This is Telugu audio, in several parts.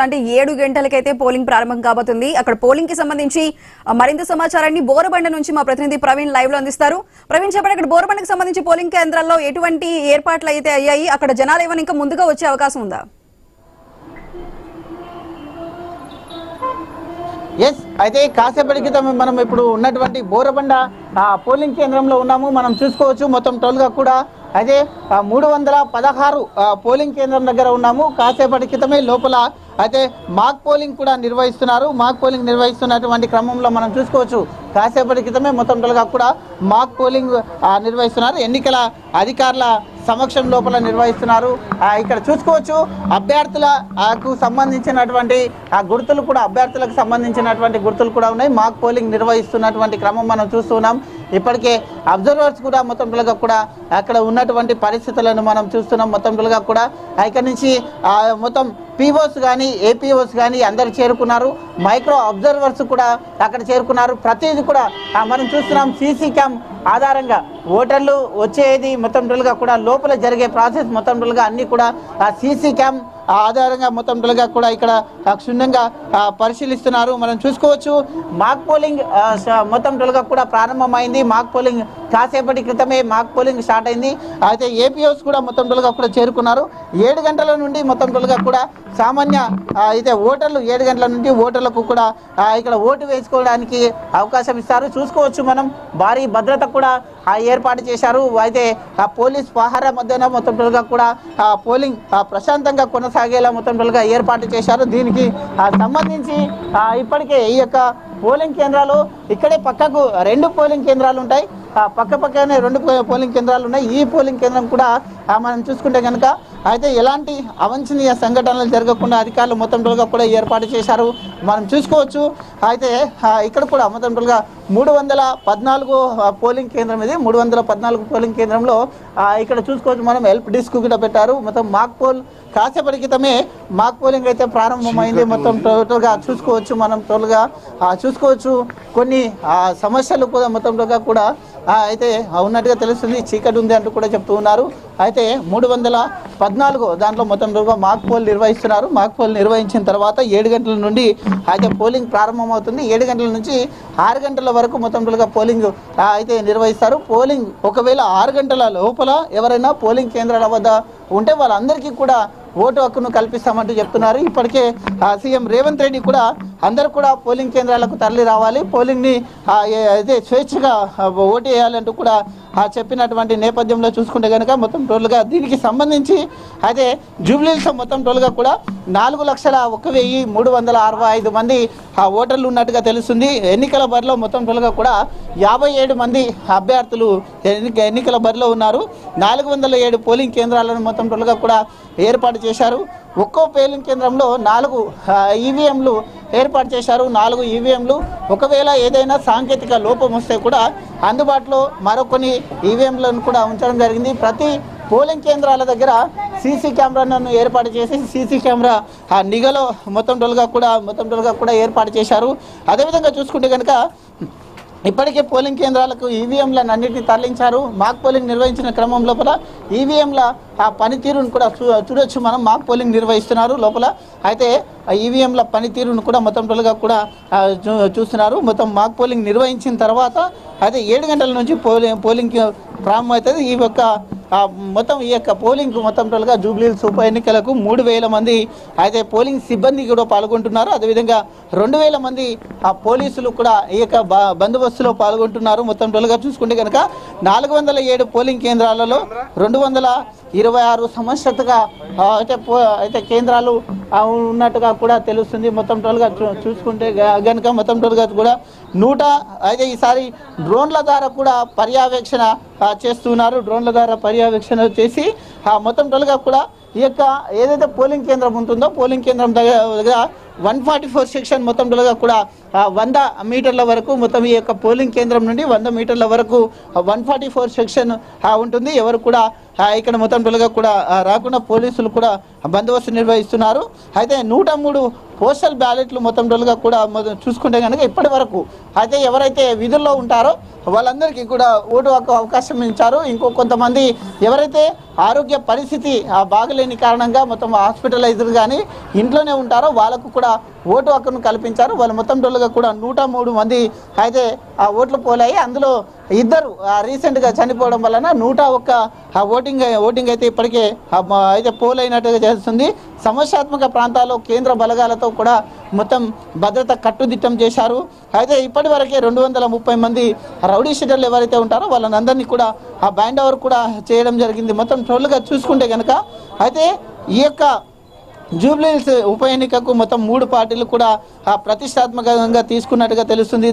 అంటే 7 గంటలకైతే పోలింగ్ ప్రారంభం కాబోతుంది. అక్కడ పోలింగ్ కి సంబంధించి మరింత సమాచారాన్ని బోరబండ నుంచి మా ప్రతినిధి ప్రవీణ్ లైవ్ లో అందిస్తారు. ప్రవీణ్ చెప్పండి, అక్కడ బోరబండకు సంబంధించి పోలింగ్ కేంద్రాల్లో ఎటువంటి ఏర్పాట్లు అయితే అయ్యాయి, అక్కడ జనాలు ఏమైనా ఇంకా ముందుగా వచ్చే అవకాశం ఉందా? ఎస్, అయితే కాసేపటి క్రితం మనం ఇప్పుడు ఉన్నటువంటి బోరబండ పోలింగ్ కేంద్రంలో ఉన్నాము. మనం చూసుకోవచ్చు మొత్తం టోల్గా కూడా అయితే 316 పోలింగ్ కేంద్రం దగ్గర ఉన్నాము. కాసేపటి క్రితమే లోపల అయితే మాక్ పోలింగ్ కూడా నిర్వహిస్తున్నారు. మాక్ పోలింగ్ నిర్వహిస్తున్నటువంటి క్రమంలో మనం చూసుకోవచ్చు కాసేపటి క్రితమే మొత్తం టోల్గా కూడా మాక్ పోలింగ్ నిర్వహిస్తున్నారు. ఎన్నికల అధికారుల సమక్షం లోపల నిర్వహిస్తున్నారు. ఇక్కడ చూసుకోవచ్చు అభ్యర్థులకు సంబంధించినటువంటి గుర్తులు కూడా అభ్యర్థులకు సంబంధించినటువంటి గుర్తులు కూడా ఉన్నాయి. మాక్ పోలింగ్ నిర్వహిస్తున్నటువంటి క్రమం మనం చూస్తున్నాం. ఇప్పటికే అబ్జర్వర్స్ కూడా మొత్తం టోల్గా కూడా అక్కడ ఉన్నటువంటి పరిస్థితులను మనం చూస్తున్నాం. మొత్తం టోల్గా కూడా ఇక్కడ నుంచి మొత్తం పీఓస్ కానీ ఏపీఓస్ కానీ అందరు చేరుకున్నారు. మైక్రో అబ్జర్వర్స్ కూడా అక్కడ చేరుకున్నారు. ప్రతిదీ కూడా మనం చూస్తున్నాం. సీసీ క్యామ్ ఆధారంగా ఓటర్లు వచ్చేది మొత్తం టోల్గా కూడా లోపల జరిగే ప్రాసెస్ మొత్తం టోల్గా అన్నీ కూడా సీసీ క్యామ్ ఆధారంగా మొత్తం టోల్గా కూడా ఇక్కడ క్షుణ్ణంగా పరిశీలిస్తున్నారు. మనం చూసుకోవచ్చు మాక్ పోలింగ్ మొత్తం టోల్గా కూడా ప్రారంభమైంది. మాక్ పోలింగ్ కాసేపటి క్రితమే మాక్ పోలింగ్ స్టార్ట్ అయింది. అయితే ఏపీఓస్ కూడా మొత్తం టోల్గా కూడా చేరుకున్నారు. 7 గంటల నుండి మొత్తం టోల్గా కూడా సామాన్య అయితే ఓటర్లు 7 గంటల నుండి ఓటర్లకు కూడా ఇక్కడ ఓటు వేసుకోవడానికి అవకాశం ఇస్తారు. చూసుకోవచ్చు మనం భారీ భద్రత కూడా ఏర్పాటు చేశారు. అయితే పోలీస్ పహారా మధ్యన మొత్తం టోల్గా కూడా పోలింగ్ ప్రశాంతంగా కొనసాగేలా మొత్తం టోల్గా ఏర్పాటు చేశారు. దీనికి సంబంధించి ఇప్పటికే ఈ యొక్క పోలింగ్ కేంద్రాలు ఇక్కడే పక్కకు 2 పోలింగ్ కేంద్రాలు ఉంటాయి. పక్కనే 2 పోలింగ్ కేంద్రాలు ఉన్నాయి. ఈ పోలింగ్ కేంద్రం కూడా మనం చూసుకుంటే కనుక అయితే ఎలాంటి అవాంఛనీయ సంఘటనలు జరగకుండా అధికారులు మొత్తం టోల్గా కూడా ఏర్పాటు చేశారు. మనం చూసుకోవచ్చు. అయితే ఇక్కడ కూడా మొత్తం టోల్గా 314 పోలింగ్ కేంద్రం ఇది. 314 పోలింగ్ కేంద్రంలో ఇక్కడ చూసుకోవచ్చు మనం హెల్ప్ డెస్క్ కూడా పెట్టారు. మొత్తం మాక్ పోల్ కాసేపటి క్రితమే మాక్ పోలింగ్ అయితే ప్రారంభమైంది. మొత్తం టోటల్గా చూసుకోవచ్చు మనం టోటల్గా చూసుకోవచ్చు కొన్ని సమస్యలు కూడా మొత్తం టోటల్గా కూడా అయితే ఉన్నట్టుగా తెలుస్తుంది. చీకటి ఉంది అంటూ కూడా చెప్తూ ఉన్నారు. అయితే 314 దాంట్లో మొత్తం టోల్గా మాక్ పోల్ నిర్వహిస్తున్నారు. మాక్ పోల్ నిర్వహించిన తర్వాత 7 గంటల నుండి అయితే పోలింగ్ ప్రారంభమవుతుంది. 7 గంటల నుంచి 6 గంటల వరకు మొత్తం టోల్గా పోలింగ్ అయితే నిర్వహిస్తారు. పోలింగ్ ఒకవేళ 6 గంటల లోపల ఎవరైనా పోలింగ్ కేంద్రాల వద్ద ఉంటే వాళ్ళందరికీ కూడా ఓటు హక్కును కల్పిస్తామంటూ చెప్తున్నారు. ఇప్పటికే సీఎం రేవంత్ రెడ్డి కూడా అందరూ కూడా పోలింగ్ కేంద్రాలకు తరలి రావాలి, పోలింగ్ని అయితే స్వేచ్ఛగా ఓటు వేయాలంటూ కూడా చెప్పినటువంటి నేపథ్యంలో చూసుకుంటే కనుక మొత్తం టోల్గా దీనికి సంబంధించి అయితే జూబ్లీహిల్స్ మొత్తం టోల్గా కూడా 4,01,365 మంది ఓటర్లు ఉన్నట్టుగా తెలుస్తుంది. ఎన్నికల బరిలో మొత్తం టోల్గా కూడా 57 మంది అభ్యర్థులు ఎన్నికల బరిలో ఉన్నారు. 407 పోలింగ్ కేంద్రాలను మొత్తం టోల్గా కూడా ఏర్పాటు చేశారు. ఒక్కో పోలింగ్ కేంద్రంలో 4 ఈవీఎంలు ఏర్పాటు చేశారు. 4 ఈవీఎంలు ఒకవేళ ఏదైనా సాంకేతిక లోపం వస్తే కూడా అందుబాటులో మరికొన్ని ఈవీఎంలను కూడా ఉంచడం జరిగింది. ప్రతి పోలింగ్ కేంద్రాల దగ్గర సీసీ కెమెరాలను ఏర్పాటు చేసి సీసీ కెమెరా నిఘలో మొత్తం టోల్గా కూడా ఏర్పాటు చేశారు. అదేవిధంగా చూసుకుంటే కనుక ఇప్పటికే పోలింగ్ కేంద్రాలకు ఈవీఎంలను అన్నింటినీ తరలించారు. మాక్ పోలింగ్ నిర్వహించిన క్రమం లోపల ఈవీఎంల పనితీరును కూడా చూడొచ్చు మనం. మాక్ పోలింగ్ నిర్వహిస్తున్నారు లోపల. అయితే ఈవీఎంల పనితీరును కూడా మొత్తం టోల్గా కూడా చూస్తున్నారు. మొత్తం మాక్ పోలింగ్ నిర్వహించిన తర్వాత అయితే 7 గంటల నుంచి పోలింగ్ ప్రారంభమవుతుంది. మొత్తం ఈ యొక్క పోలింగ్ మొత్తం టోల్గా జూబ్లీహిల్స్ ఉప ఎన్నికలకు 3,000 మంది అయితే పోలింగ్ సిబ్బంది కూడా పాల్గొంటున్నారు. అదేవిధంగా 2,000 మంది పోలీసులు కూడా ఈ యొక్క బందోబస్తులో పాల్గొంటున్నారు. మొత్తం టోల్గా చూసుకుంటే కనుక 407 పోలింగ్ కేంద్రాలలో 226 సమస్యగా అయితే కేంద్రాలు ఉన్నట్టుగా కూడా తెలుస్తుంది. మొత్తం టోల్గా చూసుకుంటే కనుక మొత్తం టోల్గా కూడా అయితే ఈసారి డ్రోన్ల ద్వారా కూడా పర్యవేక్షణ చేస్తున్నారు. డ్రోన్ల ద్వారా పర్యవేక్షణ చేసి మొత్తం టోల్గా కూడా ఈ యొక్క ఏదైతే పోలింగ్ కేంద్రం ఉంటుందో పోలింగ్ కేంద్రం దగ్గర 144 సెక్షన్ మొత్తం టోల్గా కూడా 100 మీటర్ల వరకు మొత్తం ఈ యొక్క పోలింగ్ కేంద్రం నుండి 100 మీటర్ల వరకు 144 సెక్షన్ ఉంటుంది. ఎవరు కూడా ఇక్కడ మొత్తం టోల్గా కూడా రాకుండా పోలీసులు కూడా బందోబస్తు నిర్వహిస్తున్నారు. అయితే 103 పోస్టల్ బ్యాలెట్లు మొత్తం టోల్గా కూడా చూసుకుంటే కనుక ఇప్పటి వరకు అయితే ఎవరైతే విధుల్లో ఉంటారో వాళ్ళందరికీ కూడా ఓటు హక్కు అవకాశం ఇచ్చారు. ఇంకో కొంతమంది ఎవరైతే ఆరోగ్య పరిస్థితి బాగలేదు బాగలేని కారణంగా మొత్తం హాస్పిటలైజ్డ్ కానీ ఇంట్లోనే ఉంటారో వాళ్ళకు కూడా ఓటు హక్కును కల్పించారు. వాళ్ళు మొత్తం టోల్గా కూడా 103 మంది అయితే ఆ ఓట్లు పోలాయి. అందులో ఇద్దరు రీసెంట్గా చనిపోవడం వలన 101 ఓటింగ్ అయితే ఇప్పటికే అయితే పోల్ అయినట్టుగా చేస్తుంది. సమస్యాత్మక ప్రాంతాల్లో కేంద్ర బలగాలతో కూడా మొత్తం భద్రత కట్టుదిట్టం చేశారు. అయితే ఇప్పటి వరకే 230 మంది రౌడీ షీటర్లు ఎవరైతే ఉంటారో వాళ్ళని అందరినీ కూడా ఆ బ్యాండ్ ఓవర్ కూడా చేయడం జరిగింది. మొత్తం టోల్గా చూసుకుంటే కనుక అయితే ఈ యొక్క జూబ్లీహిల్స్ ఉప ఎన్నికకు మొత్తం 3 పార్టీలు కూడా ప్రతిష్టాత్మకంగా తీసుకున్నట్టుగా తెలుస్తుంది.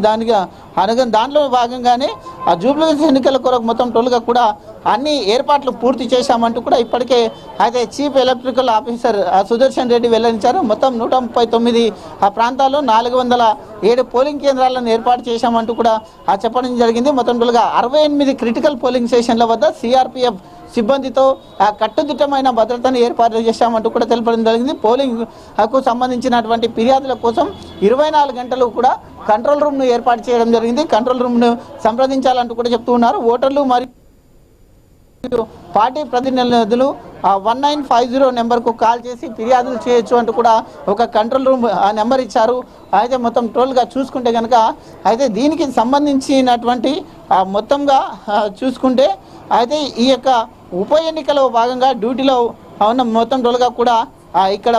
దాంట్లో భాగంగానే ఆ జూబ్లీహిల్స్ ఎన్నికల కొరకు మొత్తం టోల్గా కూడా అన్ని ఏర్పాట్లు పూర్తి చేశామంటూ కూడా ఇప్పటికే అయితే chief electrical officer Sudarshan Reddy వెల్లడించారు. మొత్తం 139 ఆ ప్రాంతాల్లో 407 పోలింగ్ కేంద్రాలను ఏర్పాటు చేశామంటూ కూడా చెప్పడం జరిగింది. మొత్తం టోల్గా 68 క్రిటికల్ పోలింగ్ స్టేషన్ల వద్ద సిఆర్పిఎఫ్ సిబ్బందితో కట్టుదిట్టమైన భద్రతను ఏర్పాటు చేశామంటూ కూడా తెలపడం జరిగింది. పోలింగ్కు సంబంధించినటువంటి ఫిర్యాదుల కోసం 24 గంటలు కూడా కంట్రోల్ రూమ్ను ఏర్పాటు చేయడం జరిగింది. కంట్రోల్ రూమ్ను సంప్రదించాలంటూ కూడా చెప్తూ ఉన్నారు. ఓటర్లు మరియు పార్టీ ప్రతినిధులు 1950 నెంబర్కు కాల్ చేసి ఫిర్యాదులు చేయొచ్చు అంటూ కూడా ఒక కంట్రోల్ రూమ్ నెంబర్ ఇచ్చారు. అయితే మొత్తం టోల్గా చూసుకుంటే కనుక అయితే దీనికి సంబంధించినటువంటి మొత్తంగా చూసుకుంటే అయితే ఈ యొక్క ఉప ఎన్నికలో భాగంగా డ్యూటీలో ఉన్న మొత్తం టోల్గా కూడా ఇక్కడ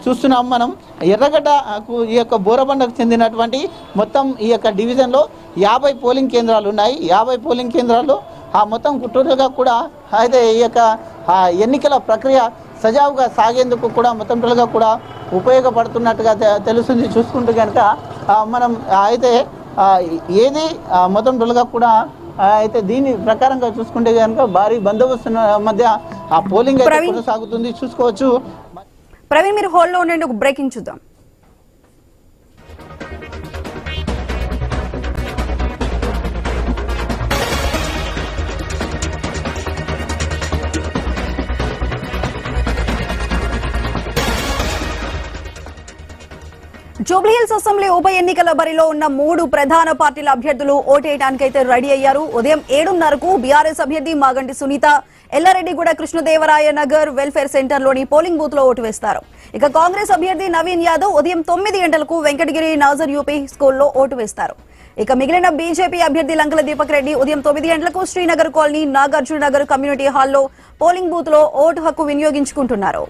చూస్తున్నాం మనం. ఎర్రగడ్డకు ఈ యొక్క బోరబండకు చెందినటువంటి మొత్తం ఈ యొక్క డివిజన్లో 50 పోలింగ్ కేంద్రాలు ఉన్నాయి. 50 పోలింగ్ కేంద్రాల్లో మొత్తం కుటుంబంగా కూడా అయితే ఈ యొక్క ఎన్నికల ప్రక్రియ సజావుగా సాగేందుకు కూడా మొత్తం టోల్గా కూడా ఉపయోగపడుతున్నట్టుగా తెలుస్తుంది. చూసుకుంటే కనుక మనం అయితే ఏది మొత్తం టోల్గా కూడా అయితే దీని ప్రకారంగా చూసుకుంటే కనుక భారీ బందోబస్తు మధ్య ఆ పోలింగ్ అయితే కొనసాగుతుంది. చూసుకోవచ్చు. ప్రవీణ్, మీరు హోల్డ్లో ఉండండి, ఒక బ్రేకింగ్ చూద్దాం. జూబ్లీహిల్స్ అసెంబ్లీ ఉప ఎన్నికల బరిలో ఉన్న 3 ప్రధాన పార్టీల అభ్యర్థులు ఓటేయడానికైతే రెడీ అయ్యారు. ఉదయం 7:30కు బీఆర్ఎస్ అభ్యర్థి మాగంటి సునీత ఎల్లారెడ్డిగూడ కృష్ణదేవరాయ నగర్ వెల్ఫేర్ సెంటర్లోని పోలింగ్ బూత్ లో ఓటు వేస్తారు. ఇక కాంగ్రెస్ అభ్యర్థి నవీన్ యాదవ్ ఉదయం 9 గంటలకు వెంకటగిరి నాజర్ యూపీ స్కూల్లో ఓటు వేస్తారు. ఇక మిగిలిన బీజేపీ అభ్యర్థి లంకల దీపక్ రెడ్డి ఉదయం 9 గంటలకు శ్రీనగర్ కాలనీ నాగార్జున నగర్ కమ్యూనిటీ హాల్లో పోలింగ్ బూత్ లో ఓటు హక్కు వినియోగించుకుంటున్నారు.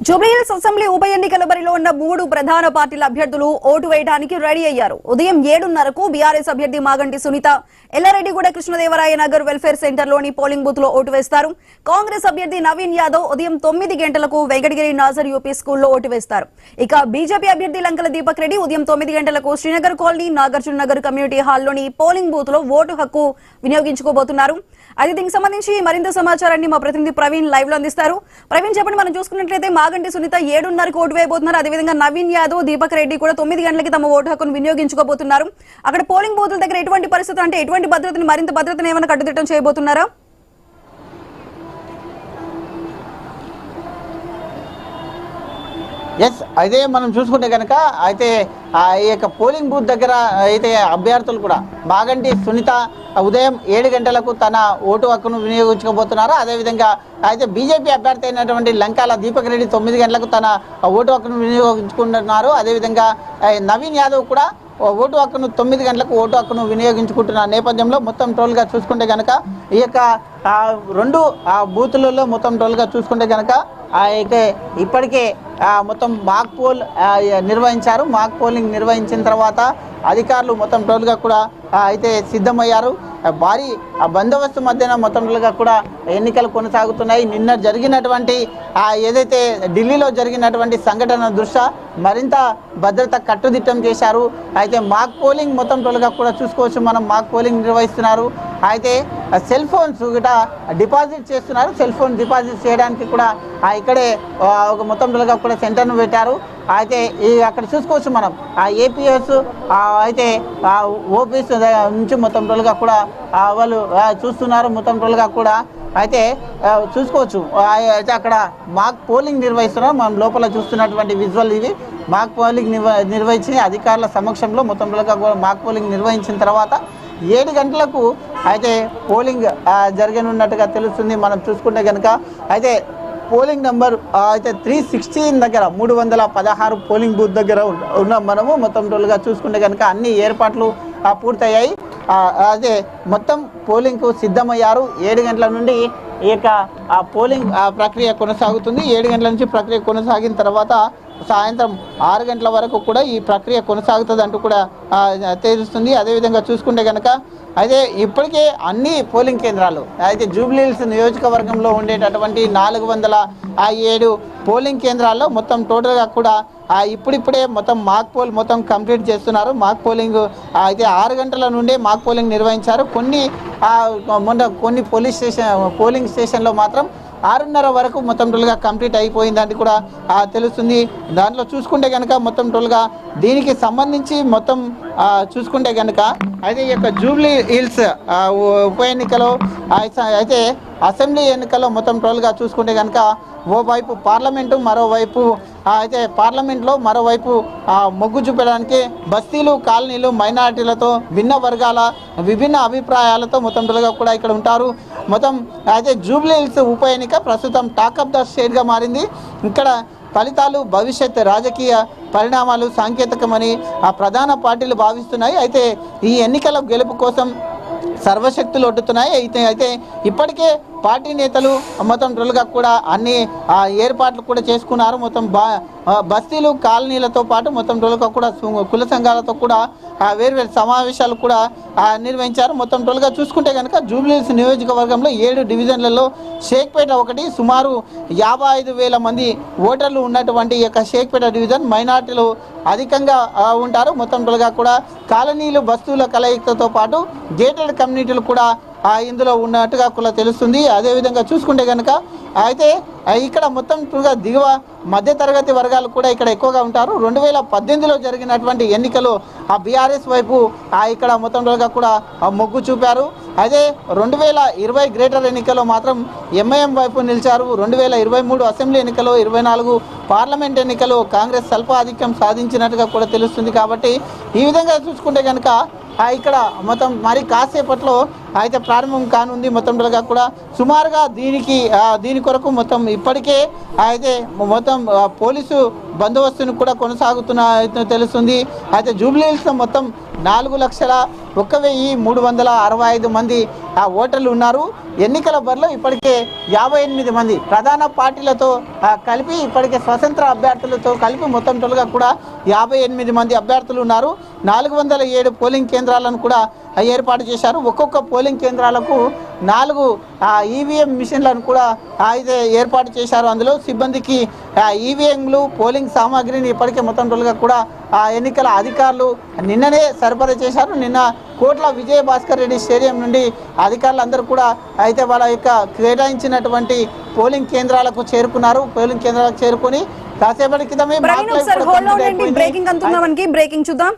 జూబ్లీహిల్స్ అసెంబ్లీ ఉప ఎన్నికల బరిలో ఉన్న 3 ప్రధాన పార్టీల అభ్యర్థులు ఓటు వేయడానికి రెడీ అయ్యారు. ఉదయం 7:30కు బీఆర్ఎస్ అభ్యర్థి మాగంటి సునీత ఎల్లారెడ్డిగూడ కృష్ణదేవరాయ నగర్ వెల్ఫేర్ సెంటర్లోని పోలింగ్ బూత్ లో ఓటు వేస్తారు. కాంగ్రెస్ అభ్యర్థి నవీన్ యాదవ్ ఉదయం 9 గంటలకు వెంకటగిరి నాజర్ యూపీ స్కూల్లో ఓటు వేస్తారు. ఇక బీజేపీ అభ్యర్థి లంకల దీపక్ రెడ్డి ఉదయం 9 గంటలకు శ్రీనగర్ కాలనీ నాగార్జున నగర్ కమ్యూనిటీ హాల్లోని పోలింగ్ బూత్ లో ఓటు హక్కు వినియోగించుకోబోతున్నారు. అయితే దీనికి సంబంధించి మరింత సమాచారాన్ని మా ప్రతినిధి ప్రవీణ్ లైవ్ లో అందిస్తారు. ప్రవీణ్, చెప్పండి. మనం చూసుకున్నట్లయితే మాగంటి సునీత 7:30కు ఓటు వేయబోతున్నారు. అదేవిధంగా నవీన్ యాదవ్, దీపక్ రెడ్డి కూడా 9 గంటలకి తమ ఓటు హక్కును వినియోగించుకోబోతున్నారు. అక్కడ పోలింగ్ బూతుల దగ్గర ఎటువంటి పరిస్థితులు, అంటే ఎటువంటి భద్రతని, మరింత భద్రతను ఏమైనా కట్టుదిట్టం చేయబోతున్నారా? ఎస్, అయితే మనం చూసుకుంటే కనుక అయితే ఈ యొక్క పోలింగ్ బూత్ దగ్గర అయితే అభ్యర్థులు కూడా మాగంటి సునీత ఉదయం 7 గంటలకు తన ఓటు హక్కును వినియోగించుకోబోతున్నారు. అదేవిధంగా అయితే బీజేపీ అభ్యర్థి అయినటువంటి లంకాల దీపక్ రెడ్డి 9 గంటలకు తన ఓటు హక్కును వినియోగించుకుంటున్నారు. అదేవిధంగా నవీన్ యాదవ్ కూడా ఓటు హక్కును 9 గంటలకు ఓటు హక్కును వినియోగించుకుంటున్న నేపథ్యంలో మొత్తం టోల్గా చూసుకుంటే కనుక ఈ యొక్క 2 బూతులలో మొత్తం టోల్గా చూసుకుంటే కనుక అయితే ఇప్పటికే మొత్తం మాక్ పోల్ నిర్వహించారు. మాక్ పోలింగ్ నిర్వహించిన తర్వాత అధికారులు మొత్తం టోల్గా కూడా అయితే సిద్ధమయ్యారు. భారీ బందోబస్తు మధ్యన మొత్తంగా కూడా ఎన్నికలు కొనసాగుతున్నాయి. నిన్న జరిగినటువంటి ఏదైతే ఢిల్లీలో జరిగినటువంటి సంఘటన దృష్ట్యా మరింత భద్రత కట్టుదిట్టం చేశారు. అయితే మాక్ పోలింగ్ మొత్తం టోల్గా కూడా చూసుకోవచ్చు. మనం మాక్ పోలింగ్ నిర్వహిస్తున్నారు. అయితే సెల్ ఫోన్స్ గిట డిపాజిట్ చేస్తున్నారు. సెల్ ఫోన్ డిపాజిట్ చేయడానికి కూడా ఇక్కడే ఒక మొత్తం టోల్గా కూడా సెంటర్ను పెట్టారు. అయితే ఈ అక్కడ చూసుకోవచ్చు మనం ఆ ఏపీఎస్ అయితే ఓపీఎస్ నుంచి మొత్తం టోల్గా కూడా వాళ్ళు చూస్తున్నారు మొత్తం టోల్గా కూడా అయితే చూసుకోవచ్చు అయితే అక్కడ మాక్ పోలింగ్ నిర్వహిస్తున్నారు మనం లోపల చూస్తున్నటువంటి విజువల్ ఇవి మాక్ పోలింగ్ నిర్వహించి అధికారుల సమక్షంలో మొత్తం టోల్గా మాక్ పోలింగ్ నిర్వహించిన తర్వాత 7 గంటలకు అయితే పోలింగ్ జరగనున్నట్టుగా తెలుస్తుంది మనం చూసుకుంటే కనుక అయితే పోలింగ్ నెంబర్ అయితే 316 దగ్గర 316 పోలింగ్ బూత్ దగ్గర ఉన్నాం మనము మొత్తం టోల్గా చూసుకుంటే కనుక అన్ని ఏర్పాట్లు పూర్తయ్యాయి అదే మొత్తం పోలింగ్కు సిద్ధమయ్యారు 7 గంటల నుండి ఈ యొక్క పోలింగ్ ప్రక్రియ కొనసాగుతుంది 7 గంటల నుంచి ప్రక్రియ కొనసాగిన తర్వాత సాయంత్రం 6 గంటల వరకు కూడా ఈ ప్రక్రియ కొనసాగుతుంది అంటూ కూడా తెలుస్తుంది అదేవిధంగా చూసుకుంటే కనుక అయితే ఇప్పటికే అన్ని పోలింగ్ కేంద్రాలు అయితే జూబ్లీహిల్స్ నియోజకవర్గంలో ఉండేటటువంటి 407 పోలింగ్ కేంద్రాల్లో మొత్తం టోటల్గా కూడా ఇప్పుడిప్పుడే మొత్తం మాక్ పోల్ మొత్తం కంప్లీట్ చేస్తున్నారు మాక్ పోలింగ్ అయితే 6 గంటల నుండే మాక్ పోలింగ్ నిర్వహించారు కొన్ని పోలింగ్ స్టేషన్లో మాత్రం 6:30 వరకు మొత్తం టోల్గా కంప్లీట్ అయిపోయిందని కూడా తెలుస్తుంది దాంట్లో చూసుకుంటే కనుక మొత్తం టోల్గా దీనికి సంబంధించి మొత్తం చూసుకుంటే కనుక అయితే ఈ యొక్క జూబ్లీ హిల్స్ ఉప ఎన్నికలో అయితే అసెంబ్లీ ఎన్నికల్లో మొత్తం టోల్గా చూసుకుంటే కనుక ఓవైపు పార్లమెంటు మరోవైపు అయితే పార్లమెంట్లో మరోవైపు మొగ్గు చూపడానికి బస్తీలు కాలనీలు మైనారిటీలతో భిన్న వర్గాల విభిన్న అభిప్రాయాలతో మొత్తం టోల్గా కూడా ఇక్కడ ఉంటారు మొత్తం అయితే జూబ్లీ హిల్స్ ఉప ఎన్నిక ప్రస్తుతం టాక్ ఆఫ్ ద స్టేట్గా మారింది ఇక్కడ ఫలితాలు భవిష్యత్ రాజకీయ పరిణామాలు సాంకేతికమని ప్రధాన పార్టీలు భావిస్తున్నాయి అయితే ఈ ఎన్నికల గెలుపు కోసం సర్వశక్తులు ఒడ్డుతున్నాయి అయితే ఇప్పటికే పార్టీ నేతలు మొత్తం టోల్గా కూడా అన్ని ఏర్పాట్లు కూడా చేసుకున్నారు మొత్తం బస్తీలు కాలనీలతో పాటు మొత్తం టోల్గా కూడా కుల సంఘాలతో కూడా వేర్వేరు సమావేశాలు కూడా నిర్వహించారు మొత్తం టోల్గా చూసుకుంటే కనుక జూబ్లీహిల్స్ నియోజకవర్గంలో 7 డివిజన్లలో షేక్పేట ఒకటి సుమారు 55,000 మంది ఓటర్లు ఉన్నటువంటి ఈ యొక్క షేక్పేట డివిజన్ మైనార్టీలు అధికంగా ఉంటారు మొత్తం టోల్గా కూడా కాలనీలు బస్తీల కలయికతో పాటు గేటెడ్ కమ్యూనిటీలు కూడా ఇందులో ఉన్నట్టుగా కూడా తెలుస్తుంది అదేవిధంగా చూసుకుంటే కనుక అయితే ఇక్కడ మొత్తం దిగువ మధ్యతరగతి వర్గాలు కూడా ఇక్కడ ఎక్కువగా ఉంటారు 2018లో జరిగినటువంటి ఎన్నికలు బీఆర్ఎస్ వైపు ఇక్కడ మొత్తం కూడా మొగ్గు చూపారు అదే 2020 గ్రేటర్ ఎన్నికల్లో మాత్రం ఎంఐఎం వైపు నిలిచారు 2023 అసెంబ్లీ ఎన్నికల్లో 24 పార్లమెంట్ ఎన్నికలు కాంగ్రెస్ స్వల్ప ఆధిక్యం సాధించినట్టుగా కూడా తెలుస్తుంది కాబట్టి ఈ విధంగా చూసుకుంటే కనుక ఇక్కడ మొత్తం మరి కాసేపట్లో అయితే ప్రారంభం కానుంది మొత్తం కూడా సుమారుగా దీని కొరకు మొత్తం ఇప్పటికే అయితే మొత్తం పోలీసు బందోబస్తును కూడా కొనసాగుతున్న తెలుస్తుంది అయితే జూబ్లీహిల్స్లో మొత్తం 4,01,365 మంది ఓటర్లు ఉన్నారు ఎన్నికల బరిలో ఇప్పటికే 58 మంది ప్రధాన పార్టీలతో కలిపి ఇప్పటికే స్వతంత్ర అభ్యర్థులతో కలిపి మొత్తం టోల్గా కూడా 58 మంది అభ్యర్థులు ఉన్నారు 407 పోలింగ్ కేంద్రాలను కూడా ఏర్పాటు చేశారు ఒక్కొక్క పోలింగ్ కేంద్రాలకు 4 ఈవీఎం మిషన్లను కూడా అయితే ఏర్పాటు చేశారు అందులో సిబ్బందికి ఈవీఎంలు పోలింగ్ సామాగ్రిని ఇప్పటికే మొత్తం టోల్గా కూడా ఎన్నికల అధికారులు నిన్ననే సరఫరా చేశారు నిన్న కోట్ల విజయభాస్కర్ రెడ్డి స్టేడియం నుండి అధికారులందరూ కూడా అయితే వాళ్ళ యొక్క కేటాయించినటువంటి పోలింగ్ కేంద్రాలకు చేరుకున్నారు పోలింగ్ కేంద్రాలకు చేరుకుని కాసేపటి క్రితమే బ్రేకింగ్ చూద్దాం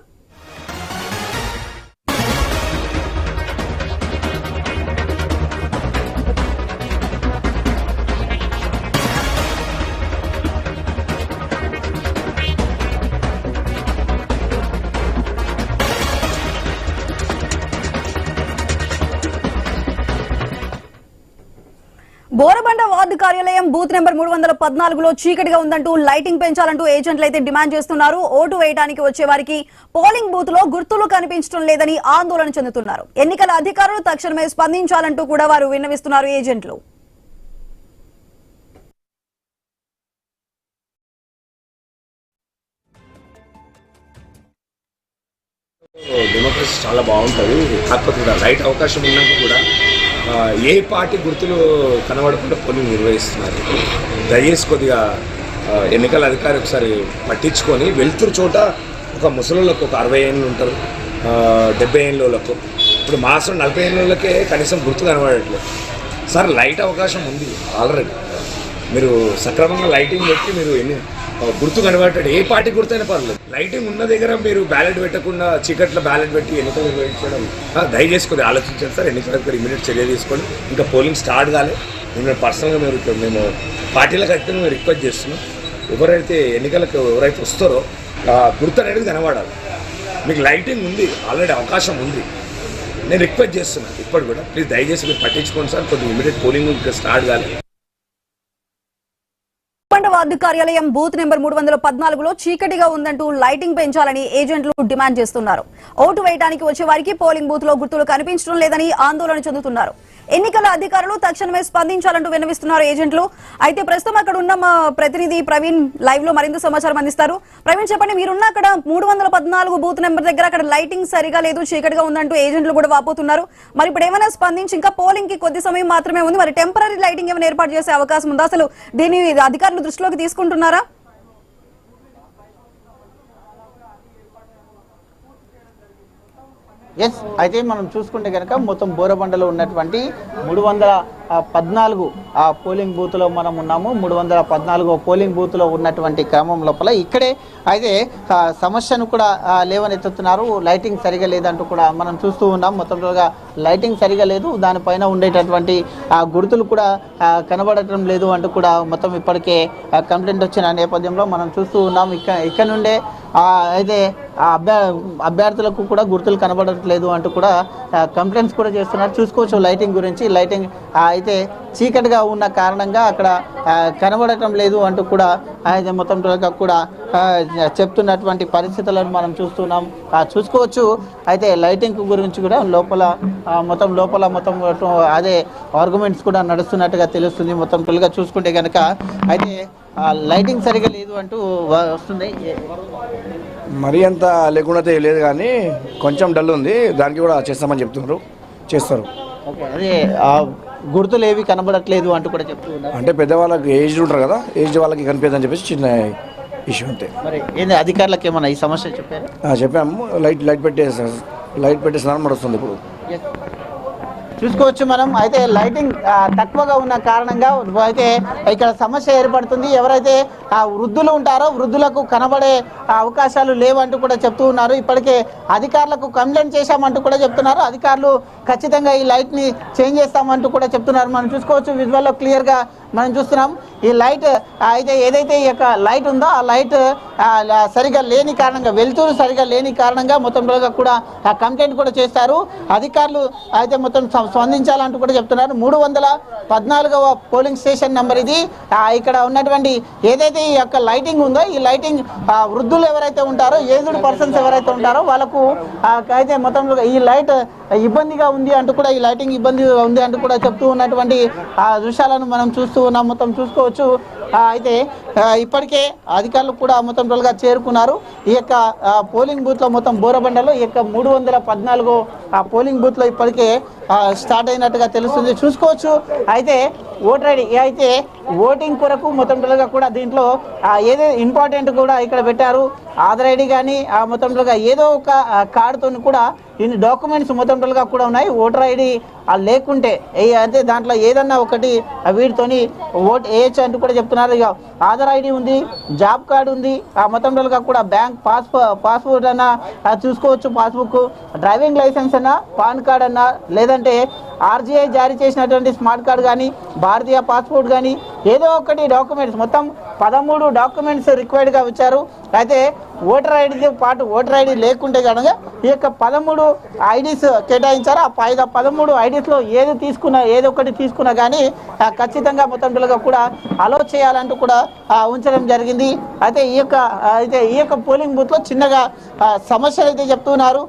బోరబండ వార్డు కార్యాలయం బూత్ నెంబర్ 314లో చీకటిగా ఉందంటూ లైటింగ్ పెంచాలంటూ ఏజెంట్లు అయితే డిమాండ్ చేస్తున్నారు ఓటు వేయడానికి వచ్చే వారికి పోలింగ్ బూత్ లో గుర్తులు కనిపించడం లేదని ఆందోళన చెందుతున్నారు ఎన్నికల అధికారులు తక్షణమే స్పందించాలంటూ కూడా వారు విన్నవిస్తున్నారు ఏజెంట్లు డెమోక్రసీ చాలా బాగుంటుంది కాకపోతే రైట్ అవకాశం ఉన్నాక కూడా ఏ పార్టీ గుర్తులు కనబడకుండా పోలింగ్ నిర్వహిస్తున్నారు దయచేసి కొద్దిగా ఎన్నికల అధికారి ఒకసారి పట్టించుకొని వెళ్తురు చోట ఒక ముసలిళ్ళకు ఒక 60 ఏళ్ళు ఉంటారు 70 ఏళ్ళకు ఇప్పుడు మాసం 40 ఏళ్ళకే కనీసం గుర్తు కనబడట్లేదు సార్ లైట్ అవకాశం ఉంది ఆల్రెడీ మీరు సక్రమంగా లైటింగ్ పెట్టి మీరు గుర్తు కనబడ్డాడు. ఏ పార్టీ గుర్తైనా పర్లేదు. లైటింగ్ ఉన్న దగ్గర మీరు బ్యాలెట్ పెట్టకుండా చీకట్లో బ్యాలెట్ పెట్టి ఎన్నికలు నిర్వహించడం దయచేసి కొద్దిగా ఆలోచించండి సార్. ఎన్నికలకు ఇమీడియట్ చర్య తీసుకోండి. ఇంకా పోలింగ్ స్టార్ట్ కాలే. మేము పర్సనల్గా మేము పార్టీలకు అయితే మేము రిక్వెస్ట్ చేస్తున్నాం. ఎవరైతే ఎన్నికలకు ఎవరైతే వస్తారో గుర్తు అనేది కనబడాలి. మీకు లైటింగ్ ఉంది, ఆల్రెడీ అవకాశం ఉంది. నేను రిక్వెస్ట్ చేస్తున్నాను ఇప్పటి కూడా, ప్లీజ్ దయచేసి మీరు పట్టించుకోండి సార్. కొద్దిగా ఇమీడియట్ పోలింగ్ ఇంకా స్టార్ట్ కాలేదు. వార్డు కార్యాలయం బూత్ నెంబర్ 314లో చీకటిగా ఉందంటూ లైటింగ్ పెంచాలని ఏజెంట్లు డిమాండ్ చేస్తున్నారు. ఓటు వేయడానికి వచ్చే వారికి పోలింగ్ బూత్ లో గుర్తులు కనిపించడం లేదని ఆందోళన చెందుతున్నారు. ఎన్నికల అధికారులు తక్షణమే స్పందించాలంటూ విన్నవిస్తున్నారు ఏజెంట్లు. అయితే ప్రస్తుతం అక్కడ ఉన్న మా ప్రతినిధి ప్రవీణ్ లైవ్ లో మరింత సమాచారం అందిస్తారు. ప్రవీణ్ చెప్పండి, మీరున్న అక్కడ 314 బూత్ నెంబర్ దగ్గర అక్కడ లైటింగ్ సరిగా లేదు, చీకటిగా ఉందంటూ ఏజెంట్లు కూడా వాపోతున్నారు. మరి ఇప్పుడు ఏమైనా స్పందించి, ఇంకా పోలింగ్ కి కొద్ది సమయం మాత్రమే ఉంది, మరి టెంపరీ లైటింగ్ ఏమైనా ఏర్పాటు చేసే అవకాశం ఉందా? అసలు దీన్ని అధికారులు దృష్టిలోకి తీసుకుంటున్నారా? ఎస్, అయితే మనం చూసుకుంటే కనుక మొత్తం బోరబండలో ఉన్నటువంటి 314 పోలింగ్ బూత్లో మనం ఉన్నాము. 314 పోలింగ్ బూత్లో ఉన్నటువంటి క్రమం లోపల ఇక్కడే అయితే సమస్యను కూడా లేవనెత్తుతున్నారు. లైటింగ్ సరిగా లేదంటూ కూడా మనం చూస్తూ ఉన్నాం. మొత్తంగా లైటింగ్ సరిగా లేదు, దానిపైన ఉండేటటువంటి గుర్తులు కూడా కనబడటం లేదు అంటూ కూడా మొత్తం ఇప్పటికే కంప్లైంట్ వచ్చిన నేపథ్యంలో మనం చూస్తూ ఉన్నాం. ఇక్కడ నుండే అయితే అభ్యర్థులకు కూడా గుర్తులు కనబడట్లేదు అంటూ కూడా కంప్లైంట్స్ కూడా చేస్తున్నారు. చూసుకోవచ్చు లైటింగ్ గురించి. లైటింగ్ అయితే చీకటిగా ఉన్న కారణంగా అక్కడ కనబడటం లేదు అంటూ కూడా అయితే మొత్తం కూడా చెప్తున్నటువంటి పరిస్థితులను మనం చూస్తున్నాం. చూసుకోవచ్చు అయితే లైటింగ్ గురించి కూడా మొత్తం అదే ఆర్గ్యుమెంట్స్ కూడా నడుస్తున్నట్టుగా తెలుస్తుంది. మొత్తం ఫుల్గా చూసుకుంటే కనుక అయితే లైటింగ్ సరిగా లేదు అంటూ వస్తుంది. మరీ అంత లేకుండా లేదు, కానీ కొంచెం డల్ ఉంది. దానికి కూడా చేస్తామని చేస్తారు. ఓకే, అదే గుర్తులు ఏవి కనబడట్లేదు అంటూ కూడా చెప్తూ ఉన్నారు. అంటే పెద్దవాళ్ళకి ఏజ్డ్ ఉంటారు కదా, ఏజ్ వాళ్ళకి కనిపించదని చెప్పేసి చిన్న ఇష్యూ అంతే. మరి ఏంది అధికారులకు ఏమన్నా ఈ సమస్య చెప్పారు? చెప్పాము. లైట్ పెట్టేసినారు నడుస్తుంది ఇప్పుడు. చూసుకోవచ్చు మనం. అయితే లైటింగ్ తక్కువగా ఉన్న కారణంగా అయితే ఇక్కడ సమస్య ఏర్పడుతుంది. ఎవరైతే వృద్ధులు ఉంటారో వృద్ధులకు కనబడే అవకాశాలు లేవంటూ కూడా చెప్తూ ఉన్నారు. ఇప్పటికే అధికారులకు కంప్లైంట్ చేశామంటూ కూడా చెప్తున్నారు. అధికారులు ఖచ్చితంగా ఈ లైట్ని చేంజ్ చేస్తామంటూ కూడా చెప్తున్నారు. మనం చూసుకోవచ్చు విజువల్లో క్లియర్గా మనం చూస్తున్నాం. ఈ లైట్ అయితే ఏదైతే ఈ యొక్క లైట్ ఉందో ఆ లైట్ సరిగా లేని కారణంగా, వెలుతురు సరిగా లేని కారణంగా మొత్తంలో కూడా కంప్లైంట్ కూడా చేస్తారు. అధికారులు అయితే మొత్తం స్పందించాలంటూ కూడా చెప్తున్నారు. 314వ పోలింగ్ స్టేషన్ నెంబర్ ఇది. ఇక్కడ ఉన్నటువంటి ఏదైతే ఈ యొక్క లైటింగ్ ఉందో ఈ లైటింగ్ వృద్ధులు ఎవరైతే ఉంటారో, ఏజ్డ్ పర్సన్స్ ఎవరైతే ఉంటారో వాళ్ళకు అయితే మొత్తంలో ఈ లైట్ ఇబ్బందిగా ఉంది అంటూ కూడా, ఈ లైటింగ్ ఇబ్బందిగా ఉంది అంటూ కూడా చెప్తూ ఉన్నటువంటి దృశ్యాలను మనం చూస్తూ ఉన్నాం. మొత్తం చూసుకోవచ్చు. అయితే ఇప్పటికే అధికారులు కూడా మొత్తం టోల్గా చేరుకున్నారు. ఈ యొక్క పోలింగ్ బూత్లో మొత్తం బోరబండలో ఈ యొక్క 314 పోలింగ్ బూత్లో ఇప్పటికే స్టార్ట్ అయినట్టుగా తెలుస్తుంది. చూసుకోవచ్చు. అయితే ఓటర్ ఐడి అయితే ఓటింగ్ కొరకు మొత్తం టోల్గా కూడా దీంట్లో ఏదో ఇంపార్టెంట్ కూడా ఇక్కడ పెట్టారు. ఆధార్ ఐడి కానీ మొత్తం టోల్గా ఏదో ఒక కార్డుతో కూడా ఇన్ని డాక్యుమెంట్స్ మొత్తం టోల్గా కూడా ఉన్నాయి. ఓటర్ ఐడి లేకుంటే అయితే దాంట్లో ఏదన్నా ఒకటి వీటితోని ఓట్ వేయచ్చు అంటూ కూడా చెప్తున్నారు. ఇక ఆధార్ ఐడి ఉంది, జాబ్ కార్డు ఉంది, మొత్తం టోల్గా కూడా బ్యాంక్ పాస్పోర్ట్ అన్నా చూసుకోవచ్చు, పాస్బుక్, డ్రైవింగ్ లైసెన్స్ అన్నా, పాన్ కార్డ్ అన్నా, లేదంటే ఆర్జీఐ జారీ చేసినటువంటి స్మార్ట్ కార్డు కానీ, భారతీయ పాస్పోర్ట్ కానీ ఏదో ఒకటి డాక్యుమెంట్స్ మొత్తం 13 డాక్యుమెంట్స్ రిక్వైర్డ్గా వచ్చారు. అయితే ఓటర్ ఐడితో పాటు ఓటర్ ఐడి లేకుంటే కనుక ఈ యొక్క 13 ఐడీస్ కేటాయించారు. ఆ 13 ఐడీస్లో ఏదో ఒకటి తీసుకున్నా కానీ ఖచ్చితంగా మొత్తం కూడా అలో చేయాలంటూ కూడా ఉంచడం జరిగింది. అయితే ఈ యొక్క పోలింగ్ బూత్లో చిన్నగా సమస్యలు అయితే చెప్తున్నారు.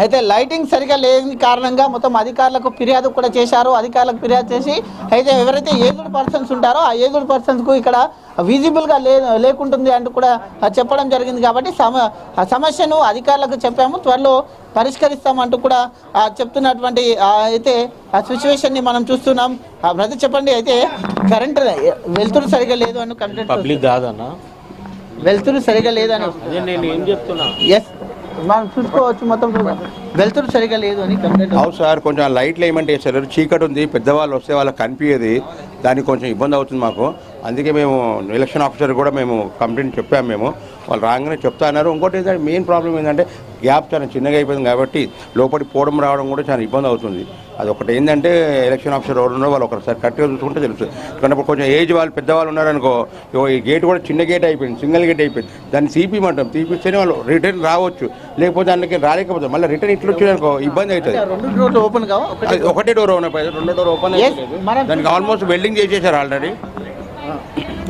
అయితే లైటింగ్ సరిగా లేని కారణంగా మొత్తం అధికారులకు ఫిర్యాదు కూడా చేశారు. అధికారులకు ఫిర్యాదు చేసి అయితే ఎవరైతే ఏజ్డ్ పర్సన్స్ ఉంటారో ఆ ఏజ్డ్ పర్సన్స్కు ఇక్కడ విజిబుల్గా లేకుంటుంది అంటూ కూడా చెప్పడం జరిగింది. కాబట్టి సమస్యను అధికారులకు చెప్పాము, త్వరలో పరిష్కరిస్తామంటూ కూడా చెప్తున్నటువంటి అయితే ఆ సిచ్యువేషన్ని మనం చూస్తున్నాం. బ్రదర్ చెప్పండి, అయితే కరెంట్ వెలుతురు సరిగా లేదు అని కంప్లైంట్. పబ్లిక్ కాదన్నా, వెలుతురు సరిగా లేదని నేను ఏం చెప్తున్నా. ఎస్, మనం చూసుకోవచ్చు మొత్తం వెళ్తురు సరిగా లేదు అని కంప్లైంట్. అవును సార్, కొంచెం లైట్లు ఏమంటే వేస్తారు, చీకటి ఉంది, పెద్దవాళ్ళు వస్తే వాళ్ళకి కనిపించేది, దానికి కొంచెం ఇబ్బంది అవుతుంది మాకు. అందుకే మేము ఎలక్షన్ ఆఫీసర్ కూడా మేము కంప్లైంట్ చెప్పాము. మేము వాళ్ళు రాగానే చెప్తా అన్నారు. ఇంకోటి ఏంటంటే మెయిన్ ప్రాబ్లం ఏంటంటే గ్యాప్ చాలా చిన్నగా అయిపోయింది కాబట్టి లోపలికి పోవడం రావడం కూడా చాలా ఇబ్బంది అవుతుంది. అది ఒకటి ఏంటంటే ఎలక్షన్ ఆఫీసర్ ఎవరు ఉన్నారో వాళ్ళు ఒకసారి కరెక్ట్గా చూసుకుంటే తెలుస్తుంది. కానీ ఇప్పుడు కొంచెం ఏజ్ వాళ్ళు పెద్దవాళ్ళు ఉన్నారనుకో, ఈ గేట్ కూడా చిన్న గేట్ అయిపోయింది, సింగిల్ గేట్ అయిపోయింది. దాన్ని తీపిమంటాం, తీపిస్తేనే వాళ్ళు రిటర్న్ రావచ్చు, లేకపోతే దానికి రాలేకపోతే మళ్ళీ రిటర్న్ ఇట్లా వచ్చేదనుకో ఇబ్బంది అవుతుంది. రెండు డోర్లు ఓపెన్ కావా? ఒకటే డోర్ ఓపెన్ అయిపోయింది, రెండో డోర్ ఓపెన్ అయిపోయింది. దానికి ఆల్మోస్ట్ వెల్డింగ్ చేసేసారు ఆల్రెడీ.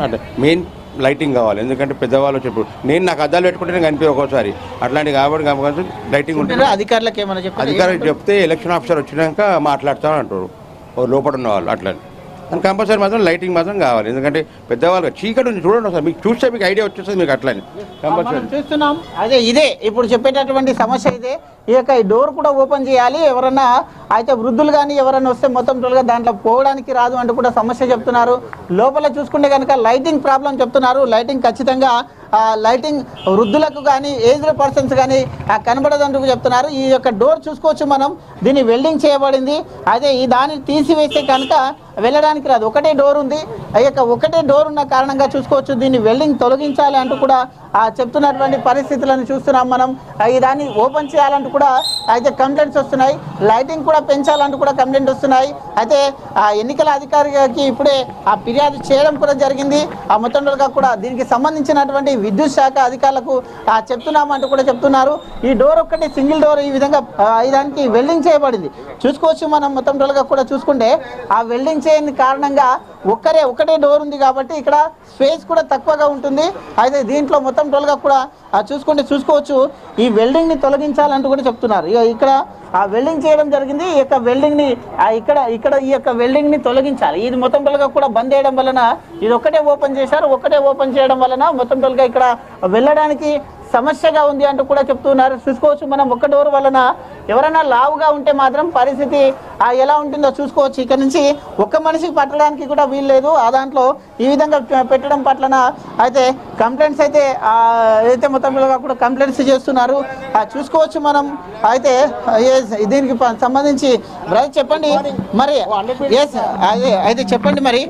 అంటే మెయిన్ లైటింగ్ కావాలి, ఎందుకంటే పెద్దవాళ్ళు చెప్పు నేను నాకు అద్దాలు పెట్టుకుంటే కనిపి ఒక్కోసారి అట్లాంటి కాబట్టి లైటింగ్ ఉంటుంది. అధికారులకు ఏమైనా అధికారులకు చెప్తే ఎలక్షన్ ఆఫీసర్ వచ్చినాక మాట్లాడతామని అంటారు లోపల ఉన్న వాళ్ళు. అట్లా అని కంపల్సరీ మాత్రం లైటింగ్ మాత్రం కావాలి, ఎందుకంటే పెద్దవాళ్ళు చీకటి ఉంది చూడండి ఒకసారి, మీకు చూస్తే మీకు ఐడియా వచ్చేస్తుంది మీకు. అట్లని కంపల్సరీ చూస్తున్నాం. అదే ఇదే ఇప్పుడు చెప్పేటటువంటి సమస్య ఇదే. ఈ యొక్క డోర్ కూడా ఓపెన్ చేయాలి. ఎవరన్నా అయితే వృద్ధులు కానీ ఎవరైనా వస్తే మొత్తం టోల్గా దాంట్లో పోవడానికి రాదు అంటూ కూడా సమస్య చెప్తున్నారు. లోపల చూసుకుంటే కనుక లైటింగ్ ప్రాబ్లం చెప్తున్నారు. లైటింగ్ ఖచ్చితంగా లైటింగ్ వృద్ధులకు కానీ ఏజ్డ్ పర్సన్స్ కానీ కనబడదంటూ చెప్తున్నారు. ఈ యొక్క డోర్ చూసుకోవచ్చు మనం, దీన్ని వెల్డింగ్ చేయబడింది. అదే ఈ దాన్ని తీసివేస్తే కనుక వెళ్ళడానికి రాదు. ఒకటే డోర్ ఉంది. ఆ యొక్క ఒకటే డోర్ ఉన్న కారణంగా చూసుకోవచ్చు దీన్ని వెల్డింగ్ తొలగించాలి అంటూ కూడా చెప్తున్నటువంటి పరిస్థితులను చూస్తున్నాం మనం. ఈ దాన్ని ఓపెన్ చేయాలంటూ కూడా అయితే కంప్లైంట్స్ వస్తున్నాయి. లైటింగ్ కూడా పెంచాలంటూ కూడా కంప్లైంట్ వస్తున్నాయి. అయితే ఎన్నికల అధికారికి ఇప్పుడే ఫిర్యాదు చేయడం కూడా జరిగింది. మొత్తంగా కూడా దీనికి సంబంధించినటువంటి విద్యుత్ శాఖ అధికారులకు చెప్తున్నామంటూ కూడా చెప్తున్నారు. ఈ డోర్ ఒక్కటి సింగిల్ డోర్ ఈ విధంగా దానికి వెల్డింగ్ చేయబడింది. చూసుకోవచ్చు మనం మొత్తం టోల్గా కూడా చూసుకుంటే ఆ వెల్డింగ్ చేయని కారణంగా ఒకటే డోర్ ఉంది కాబట్టి ఇక్కడ స్పేస్ కూడా తక్కువగా ఉంటుంది. అయితే దీంట్లో మొత్తం టోల్గా కూడా చూసుకోవచ్చు ఈ వెల్డింగ్ని తొలగించాలంటూ కూడా చెప్తున్నారు. ఇక్కడ ఆ వెల్డింగ్ చేయడం జరిగింది. ఈ యొక్క వెల్డింగ్ని ఇక్కడ ఈ యొక్క వెల్డింగ్ని తొలగించాలి. ఇది మొత్తం టోల్గా కూడా బంద్ చేయడం వలన ఇది ఒకటే ఓపెన్ చేశారు. ఒకటే ఓపెన్ చేయడం వలన మొత్తం టోల్గా ఇక్కడ వెళ్ళడానికి సమస్యగా ఉంది అంటూ కూడా చెప్తున్నారు. చూసుకోవచ్చు మనం ఒక్క డోర్ వలన ఎవరైనా లావుగా ఉంటే మాత్రం పరిస్థితి ఎలా ఉంటుందో చూసుకోవచ్చు. ఇక్కడ నుంచి ఒక్క మనిషికి పట్టడానికి కూడా వీలు లేదు. ఆ దాంట్లో ఈ విధంగా పెట్టడం పట్లన అయితే కంప్లైంట్స్ అయితే మొత్తం కూడా కంప్లైంట్స్ చేస్తున్నారు. చూసుకోవచ్చు మనం. అయితే దీనికి సంబంధించి బ్రదర్ చెప్పండి మరి. అయితే చెప్పండి మరి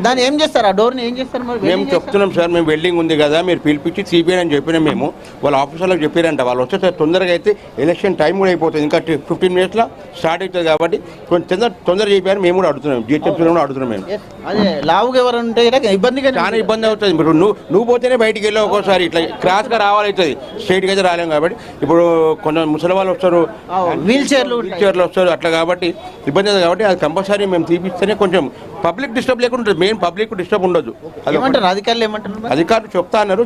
దాన్ని ఏం చేస్తారు? ఆ డోర్ని ఏం చేస్తారు మరి? మేము చెప్తున్నాం సార్, మేము వెల్డింగ్ ఉంది కదా మీరు పిలిపించి తీపియని చెప్పినాం. మేము వాళ్ళ ఆఫీసర్లకు చెప్పారంట, వాళ్ళు వచ్చేసరికి తొందరగా అయితే ఎలక్షన్ టైం కూడా అయిపోతుంది, ఇంకా 15 minutesలో స్టార్ట్ అవుతుంది కాబట్టి కొంచెం తొందరగా చెప్పారు. మేము కూడా అడుగుతున్నాం, జిహెచ్ఎంసీ కూడా అడుగుతున్నాం. మేము అదే లావుగా ఎవరు ఉంటే ఇబ్బందిగా చాలా ఇబ్బంది అవుతుంది. ఇప్పుడు నువ్వు పోతేనే బయటికి వెళ్ళి ఒక్కోసారి ఇట్లా క్రాస్గా రావాలవుతుంది, స్ట్రైట్గా అయితే రాలేము. కాబట్టి ఇప్పుడు కొంచెం ముసలి వాళ్ళు వస్తారు, వీల్ చైర్లు వస్తారు, అట్లా కాబట్టి ఇబ్బంది అవుతుంది. కాబట్టి అది కంపల్సరీ మేము తీపిస్తేనే కొంచెం పబ్లిక్ డిస్టర్బ్ లేకుండా ఉంటుంది. మెయిన్ పబ్లిక్ డిస్టర్బ్ ఉండదు. అధికారులు ఏమంటారు? అధికారులు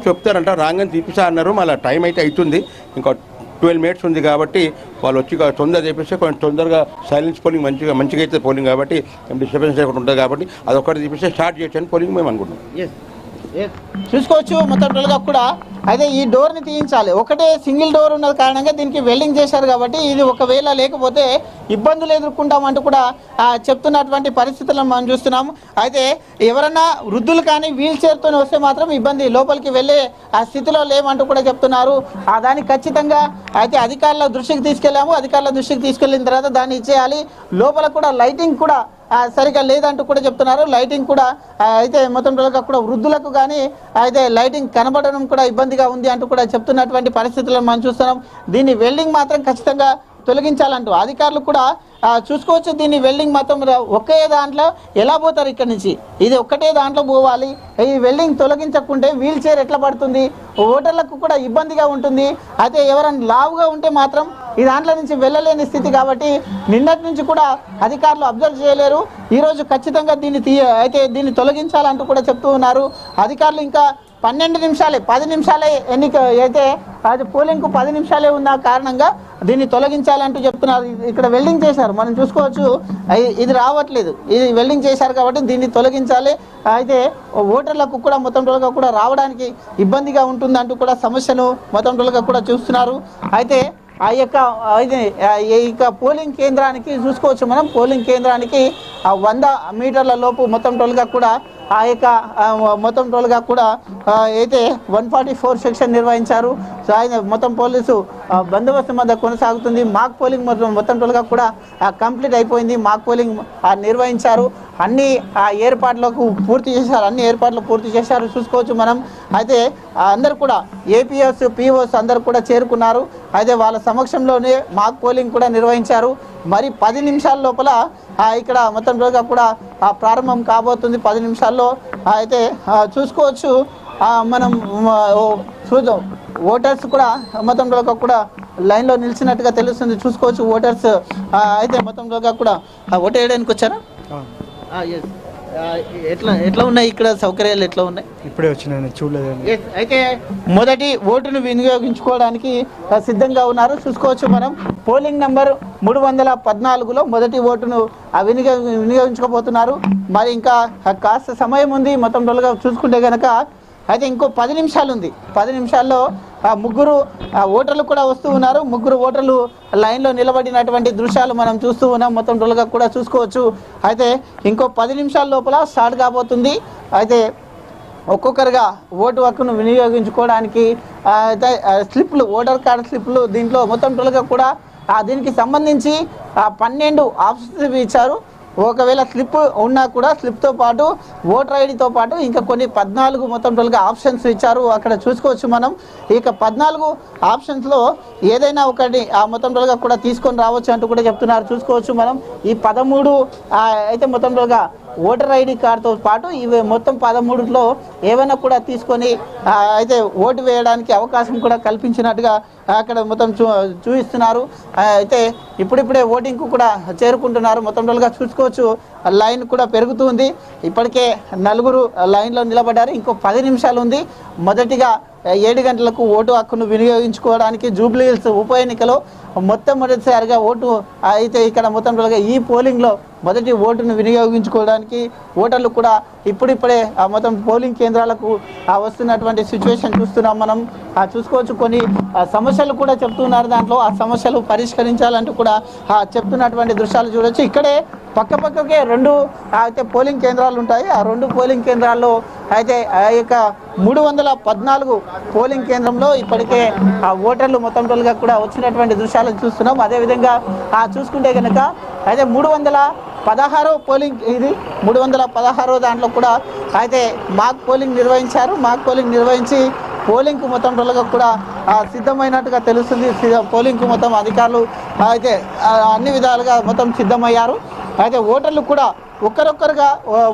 చెప్తారంట రాగానే తీపిస్తా అన్నారు. మళ్ళీ టైం అయితే అవుతుంది, ఇంకా 12 minutes ఉంది కాబట్టి వాళ్ళు వచ్చి తొందరగా చేపిస్తే కొంచెం తొందరగా సైలెన్స్ పోలింగ్ మంచిగా అయితే పోలింగ్ కాబట్టి డిస్టర్బెన్స్ లేకుండా ఉంటుంది. కాబట్టి అదొక్కటి తీపిస్తే స్టార్ట్ చేయొచ్చని పోలింగ్ మేము అనుకుంటున్నాం. చూసుకోవచ్చు మొత్తం టోల్గా కూడా. అయితే ఈ డోర్ని తీయించాలి. ఒకటే సింగిల్ డోర్ ఉన్న కారణంగా దీనికి వెల్డింగ్ చేశారు కాబట్టి ఇది ఒకవేళ లేకపోతే ఇబ్బందులు ఎదుర్కొంటామంటూ కూడా చెప్తున్నటువంటి పరిస్థితులను మనం చూస్తున్నాము. అయితే ఎవరన్నా వృద్ధులు కానీ వీల్ చైర్తో వస్తే మాత్రం ఇబ్బంది, లోపలికి వెళ్ళే ఆ స్థితిలో లేమంటూ కూడా చెప్తున్నారు. దానికి ఖచ్చితంగా అయితే అధికారుల దృష్టికి తీసుకెళ్ళాము. అధికారుల దృష్టికి తీసుకెళ్ళిన తర్వాత దాన్ని ఇచ్చేయాలి. లోపల కూడా లైటింగ్ కూడా సరిగా లేదంటూ కూడా చెప్తున్నారు. లైటింగ్ కూడా అయితే మొత్తం కూడా వృద్ధులకు కానీ అయితే లైటింగ్ కనబడడం కూడా ఇబ్బందిగా ఉంది అంటూ కూడా చెప్తున్నటువంటి పరిస్థితులను మనం చూస్తున్నాం. దీన్ని వెల్డింగ్ మాత్రం ఖచ్చితంగా తొలగించాలంటూ అధికారులు కూడా చూసుకోవచ్చు. దీన్ని వెల్డింగ్ మొత్తం ఒకే దాంట్లో ఎలా పోతారు ఇక్కడ నుంచి? ఇది ఒక్కటే దాంట్లో పోవాలి. ఈ వెల్డింగ్ తొలగించకుంటే వీల్ చైర్ ఎట్లా పడుతుంది? ఓటర్లకు కూడా ఇబ్బందిగా ఉంటుంది. అయితే ఎవరైనా లావుగా ఉంటే మాత్రం ఈ దాంట్లో నుంచి వెళ్ళలేని స్థితి కాబట్టి నిన్నటి నుంచి కూడా అధికారులు అబ్జర్వ్ చేయలేరు. ఈరోజు ఖచ్చితంగా దీన్ని తొలగించాలంటూ కూడా చెప్తూ ఉన్నారు అధికారులు. ఇంకా 12 నిమిషాలే 10 నిమిషాలే ఎన్నిక అయితే అది పోలింగ్కు 10 నిమిషాలే ఉన్న కారణంగా దీన్ని తొలగించాలంటూ చెప్తున్నారు. ఇక్కడ వెల్డింగ్ చేశారు, మనం చూసుకోవచ్చు. ఇది రావట్లేదు, ఇది వెల్డింగ్ చేశారు కాబట్టి దీన్ని తొలగించాలి. అయితే ఓటర్లకు కూడా మొత్తం టోల్గా కూడా రావడానికి ఇబ్బందిగా ఉంటుందంటూ కూడా సమస్యను మొత్తం టోల్గా కూడా చూస్తున్నారు. అయితే ఈ పోలింగ్ కేంద్రానికి చూసుకోవచ్చు మనం. పోలింగ్ కేంద్రానికి 100 మీటర్ల లోపు మొత్తం టోల్గా కూడా ఆ యొక్క మొత్తం టోల్గా కూడా అయితే 144 సెక్షన్ నిర్వహించారు. సో ఆయన మొత్తం పోలీసు బందోబస్తు మధ్య కొనసాగుతుంది. మాక్ పోలింగ్ మొత్తం టోల్గా కూడా కంప్లీట్ అయిపోయింది. మాక్ పోలింగ్ నిర్వహించారు. అన్ని ఏర్పాట్లకు పూర్తి చేశారు. అన్ని ఏర్పాట్లు పూర్తి చేశారు చూసుకోవచ్చు మనం. అయితే అందరు కూడా ఏపీఎస్ పిఓస్ అందరు కూడా చేరుకున్నారు. అయితే వాళ్ళ సమక్షంలోనే మాక్ పోలింగ్ కూడా నిర్వహించారు. మరి 10 నిమిషాల లోపల ఇక్కడ మొత్తం రోజుగా కూడా ప్రారంభం కాబోతుంది. 10 నిమిషాల్లో అయితే చూసుకోవచ్చు మనం చూద్దాం. ఓటర్స్ కూడా మొత్తం రోజుగా కూడా లైన్లో నిలిచినట్టుగా తెలుస్తుంది. చూసుకోవచ్చు ఓటర్స్ అయితే మొత్తం రోజుగా కూడా ఓటు వేయడానికి వచ్చారా? ఎట్లా ఉన్నాయి ఇక్కడ సౌకర్యాలు ఎట్లా ఉన్నాయి? ఇప్పుడే వచ్చినాయి, చూడలేదు. అయితే మొదటి ఓటును వినియోగించుకోవడానికి సిద్ధంగా ఉన్నారు. చూసుకోవచ్చు మనం పోలింగ్ నెంబర్ 314లో మొదటి ఓటును వినియోగించుకోబోతున్నారు. మరి ఇంకా కాస్త సమయం ఉంది. మొత్తం రోజుగా చూసుకుంటే కనుక అయితే ఇంకో 10 నిమిషాలు ఉంది. 10 నిమిషాల్లో ముగ్గురు ఓటర్లు కూడా వస్తూ ఉన్నారు. ముగ్గురు ఓటర్లు లైన్లో నిలబడినటువంటి దృశ్యాలు మనం చూస్తూ ఉన్నాం. మొత్తం రోజుగా కూడా చూసుకోవచ్చు. అయితే ఇంకో 10 నిమిషాల లోపల స్టార్ట్ కాబోతుంది. అయితే ఒక్కొక్కరుగా ఓటు హక్కును వినియోగించుకోవడానికి స్లిప్లు, ఓటర్ కార్డు స్లిప్లు దీంట్లో మొత్తం రోజుగా కూడా దీనికి సంబంధించి 12 ఆప్షన్స్ ఇచ్చారు. ఒకవేళ స్లిప్ ఉన్నా కూడా స్లిప్తో పాటు ఓటర్ ఐడితో పాటు ఇంకా కొన్ని 14 మొత్తం టోల్గా ఆప్షన్స్ ఇచ్చారు. అక్కడ చూసుకోవచ్చు మనం. ఇక 14 ఆప్షన్స్లో ఏదైనా ఒకటి మొత్తం టోల్గా కూడా తీసుకొని రావచ్చు అంటూ కూడా చెప్తున్నారు. చూసుకోవచ్చు మనం. ఈ 13 అయితే మొత్తం టోల్గా ఓటర్ ఐడి కార్డుతో పాటు ఇవి మొత్తం 13లో ఏమైనా కూడా తీసుకొని అయితే ఓటు వేయడానికి అవకాశం కూడా కల్పించినట్టుగా అక్కడ మొత్తం చూపిస్తున్నారు. అయితే ఇప్పుడిప్పుడే ఓటింగ్కు కూడా చేరుకుంటున్నారు. మొత్తం రోజుగా చూసుకోవచ్చు లైన్ కూడా పెరుగుతుంది. ఇప్పటికే 4 లైన్లో నిలబడ్డారు. ఇంకో 10 నిమిషాలు ఉంది. మొదటిగా 7 గంటలకు ఓటు హక్కును వినియోగించుకోవడానికి జూబ్లీ హిల్స్ ఉప ఎన్నికలో మొట్టమొదటిసారిగా ఓటు అయితే ఇక్కడ మొత్తం రోజుగా ఈ పోలింగ్లో మొదటి ఓటును వినియోగించుకోవడానికి ఓటర్లు కూడా ఇప్పుడిప్పుడే మొత్తం పోలింగ్ కేంద్రాలకు వస్తున్నటువంటి సిచ్యువేషన్ చూస్తున్నాం మనం. చూసుకోవచ్చు కొన్ని సమస్యలు కూడా చెప్తున్నారు. దాంట్లో ఆ సమస్యలు పరిష్కరించాలంటూ కూడా చెప్తున్నటువంటి దృశ్యాలు చూడవచ్చు. ఇక్కడే పక్కకే 2 అయితే పోలింగ్ కేంద్రాలు ఉంటాయి. ఆ 2 పోలింగ్ కేంద్రాల్లో అయితే ఆ యొక్క 314 పోలింగ్ కేంద్రంలో ఇప్పటికే ఓటర్లు మొత్తం టోల్గా కూడా వచ్చినటువంటి దృశ్యాలను చూస్తున్నాం. అదేవిధంగా చూసుకుంటే కనుక అయితే 316 పోలింగ్ ఇది 316 దాంట్లో కూడా అయితే మాక్ పోలింగ్ నిర్వహించారు. మాక్ పోలింగ్ నిర్వహించి పోలింగ్కు మొత్తం టోల్గా కూడా సిద్ధమైనట్టుగా తెలుస్తుంది. పోలింగ్కు మొత్తం అధికారులు అయితే అన్ని విధాలుగా మొత్తం సిద్ధమయ్యారు. అయితే ఓటర్లు కూడా ఒక్కరొక్కరుగా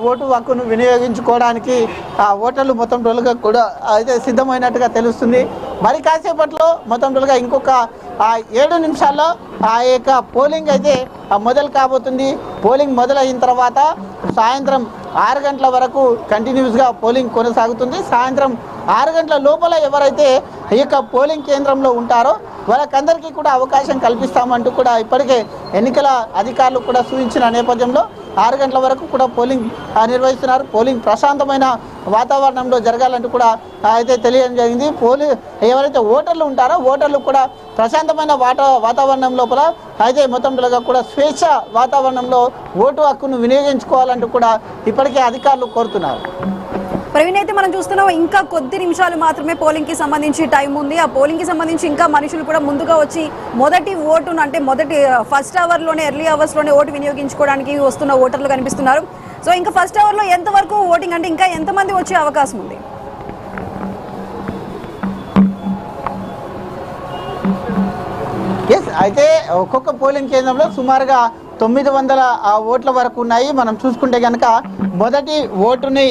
ఓటు హక్కును వినియోగించుకోవడానికి ఓటర్లు మొత్తం టోల్గా కూడా అయితే సిద్ధమైనట్టుగా తెలుస్తుంది. మరి కాసేపట్లో మొత్తం టోల్గా ఇంకొక 7 నిమిషాల్లో ఆ యొక్క పోలింగ్ అయితే మొదలు కాబోతుంది. పోలింగ్ మొదలైన తర్వాత సాయంత్రం 6 గంటల వరకు కంటిన్యూస్గా పోలింగ్ కొనసాగుతుంది. సాయంత్రం 6 గంటల లోపల ఎవరైతే ఈ యొక్క పోలింగ్ కేంద్రంలో ఉంటారో వాళ్ళకందరికీ కూడా అవకాశం కల్పిస్తామంటూ కూడా ఇప్పటికే ఎన్నికల అధికారులు కూడా సూచించిన నేపథ్యంలో 6 గంటల వరకు కూడా పోలింగ్ నిర్వహిస్తున్నారు. పోలింగ్ ప్రశాంతమైన వాతావరణంలో జరగాలంటూ కూడా అయితే తెలియడం జరిగింది. ఎవరైతే ఓటర్లు ఉంటారో ఓటర్లు కూడా ప్రశాంతమైన వాతావరణం లోపల అయితే మొత్తం కూడా స్వేచ్ఛ వాతావరణంలో ఓటు హక్కును వినియోగించుకోవాలంటూ కూడా ఇప్పటికే అధికారులు కోరుతున్నారు. ప్రవీణ్, అయితే మనం చూస్తున్నాం ఇంకా కొద్ది నిమిషాలు మాత్రమే పోలింగ్ కి సంబంధించి టైం ఉంది. ఆ పోలింగ్ కి సంబంధించి ఇంకా మనుషులు కూడా ముందుగా వచ్చి మొదటి ఓటును అంటే ఫస్ట్ అవర్ లోనే ఎర్లీ అవర్స్ లోనే ఓటు వినియోగించుకోవడానికి వస్తున్న ఓటర్లు కనిపిస్తున్నారు. సో ఇంకా ఫస్ట్ అవర్ లో ఎంత వరకు ఓటింగ్ అంటే ఇంకా ఎంతమంది వచ్చే అవకాశం ఉంది? అయితే ఒక్కొక్క పోలింగ్ కేంద్రంలో సుమారుగా 900 ఓట్ల వరకు ఉన్నాయి. మనం చూసుకుంటే కనుక మొదటి ఓటుని